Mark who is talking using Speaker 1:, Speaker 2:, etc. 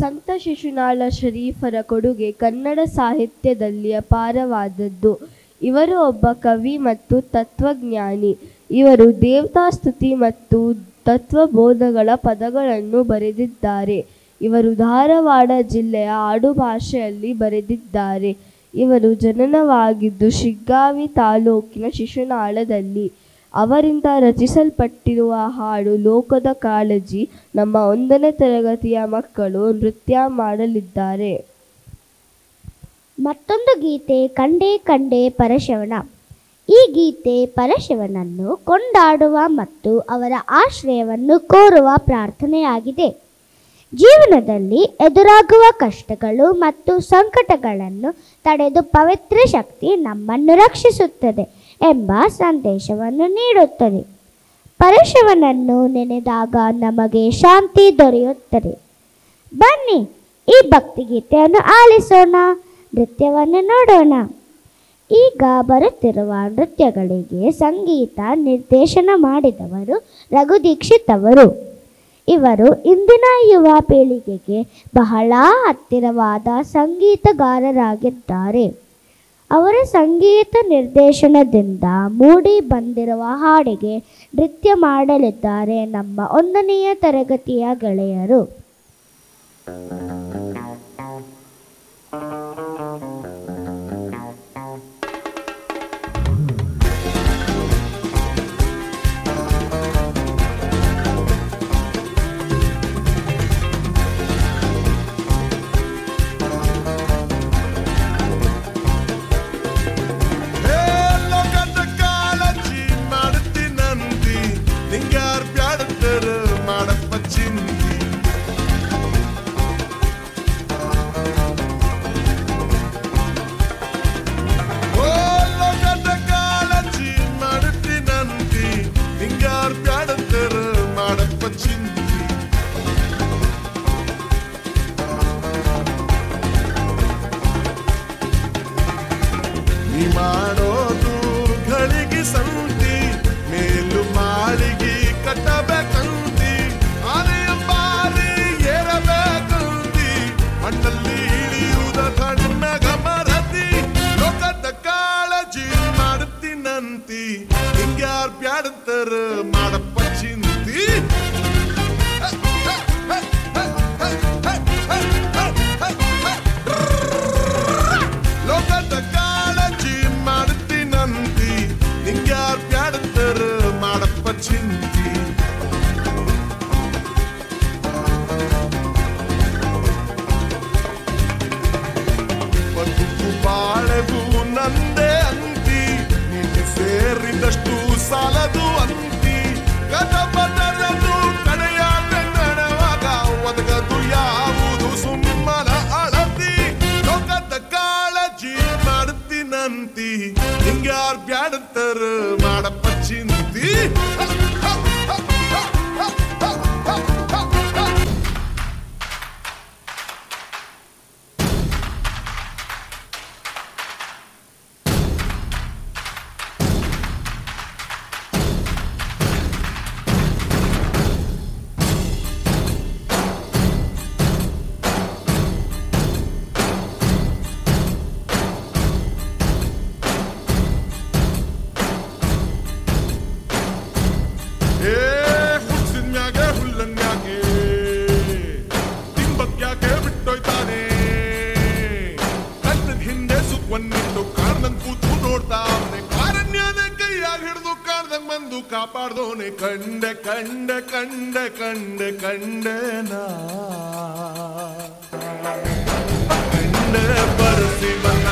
Speaker 1: ಸಂತ ಶಿಶುನಾಳ ಶರೀಫರ ಕೊಡುಗೆ ಕನ್ನಡ ಸಾಹಿತ್ಯದಲ್ಲಿ ಅಪಾರವಾದದ್ದು. ಇವರು ಒಬ್ಬ ಕವಿ ಮತ್ತು ತತ್ವಜ್ಞಾನಿ. ಇವರು ದೇವತಾಸ್ತುತಿ ಮತ್ತು ತತ್ವಬೋಧಗಳ ಪದಗಳನ್ನು ಬರೆದಿದ್ದಾರೆ. ಇವರು ಧಾರವಾಡ ಜಿಲ್ಲೆಯ ಆಡುಭಾಷೆಯಲ್ಲಿ ಬರೆದಿದ್ದಾರೆ. ಇವರು ಜನನವಾಗಿದ್ದು ಶಿಗ್ಗಾವಿ ತಾಲೂಕಿನ ಶಿಶುನಾಳದಲ್ಲಿ. ಅವರಿಂದ ರಚಿಸಲ್ಪಟ್ಟಿರುವ ಹಾಡು ಲೋಕದ ಕಾಳಜಿ. ನಮ್ಮ 1ನೇ ತರಗತಿಯ ಮಕ್ಕಳು ನೃತ್ಯ ಮಾಡಲಿದ್ದಾರೆ.
Speaker 2: ಮತ್ತೊಂದು ಗೀತೆ ಕಂಡೆ ಕಂಡೆ ಪರಶಿವನ. ಈ ಗೀತೆ ಪರಶಿವನನ್ನು ಕೊಂಡಾಡುವ ಮತ್ತು ಅವರ ಆಶ್ರಯವನ್ನು ಕೋರುವ ಪ್ರಾರ್ಥನೆಯಾಗಿದೆ. ಜೀವನದಲ್ಲಿ ಎದುರಾಗುವ ಕಷ್ಟಗಳು ಮತ್ತು ಸಂಕಟಗಳನ್ನು ತಡೆದು ಪವಿತ್ರ ಶಕ್ತಿ ನಮ್ಮನ್ನು ರಕ್ಷಿಸುತ್ತದೆ ಎಂಬ ಸಂದೇಶವನ್ನು ನೀಡುತ್ತದೆ. ಪರಶಿವನನ್ನು ನೆನೆದಾಗ ನಮಗೆ ಶಾಂತಿ ದೊರೆಯುತ್ತದೆ. ಬನ್ನಿ ಈ ಭಕ್ತಿಗೀತೆಯನ್ನು ಆಲಿಸೋಣ, ನೃತ್ಯವನ್ನು ನೋಡೋಣ. ಈಗ ಬರುತ್ತಿರುವ ನೃತ್ಯಗಳಿಗೆ ಸಂಗೀತ ನಿರ್ದೇಶನ ಮಾಡಿದವರು ರಘು ದೀಕ್ಷಿತ್ ಅವರು. ಇವರು ಇಂದಿನ ಯುವ ಪೀಳಿಗೆಗೆ ಬಹಳ ಹತ್ತಿರವಾದ ಸಂಗೀತಗಾರರಾಗಿದ್ದಾರೆ. ಅವರ ಸಂಗೀತ ನಿರ್ದೇಶನದಿಂದ ಮೂಡಿ ಬಂದಿರುವ ಹಾಡಿಗೆ ನೃತ್ಯ ಮಾಡಲಿದ್ದಾರೆ ನಮ್ಮ 1ನೇ ತರಗತಿಯ ಗೆಳೆಯರು.
Speaker 3: ಮಾಡೋದು ಗಳಿಗೆ ಸಂತಿ ಮೇಲು ಮಾಳಿಗೆ ಕಟ್ಟಬೇಕಂತಿ, ಆನೆಯ ಬಾರಿ ಏರಬೇಕಂತಿ, ಮಣ್ಣಲ್ಲಿ ಇಳಿಯುವುದ ಕಣ್ಣ ಗಮರತಿ, ಲೋಕದ ಕಾಳಜಿ ಮಾಡ್ತೀನಂತಿ, ಹಿಂಗ್ಯಾರ್ ಬ್ಯಾಡಂತರ ಮಾಡಪ್ಪ ಚಿಂತಿ. ಲೋಕದ ಕಾಳಜಿ ಮಾಡ್ತೀನಂತಿ, ಹಿಂಗ್ಯಾರ್ ಬ್ಯಾಡಂತರ ಮಾಡಪ್ಪ ಚಿಂತಿ. ಬದುಕು ಬಾಳೆವು ನಂದೇ ಅಂತಿ, ನಿನ್ನೆ ಸೇರಿದಷ್ಟು ಸಾಲದು ಅಂತಿ, ಕದಬದರದು ಕಡೆಯಾದ ನಡವಾಗ ಒದಗದು ಯಾವುದು ಸುಮ್ಮನ ಅಳತಿ, ಲೋಕದ ಕಾಳಜಿ ಮಾಡ್ತೀನಂತಿ, ಹಿಂಗ್ಯಾರ್ ಬ್ಯಾಡಂತರ ಮಾಡಪ್ಪ ಚಿಂತಿ. ಕಾಪಾಡ್ದೋನೆ ಕಂಡೆ ಕಂಡೆ ಕಂಡೆ ಕಂಡೆ ಕಂಡೆನಾ ಕಂಡೆ ಪರಶಿವನ.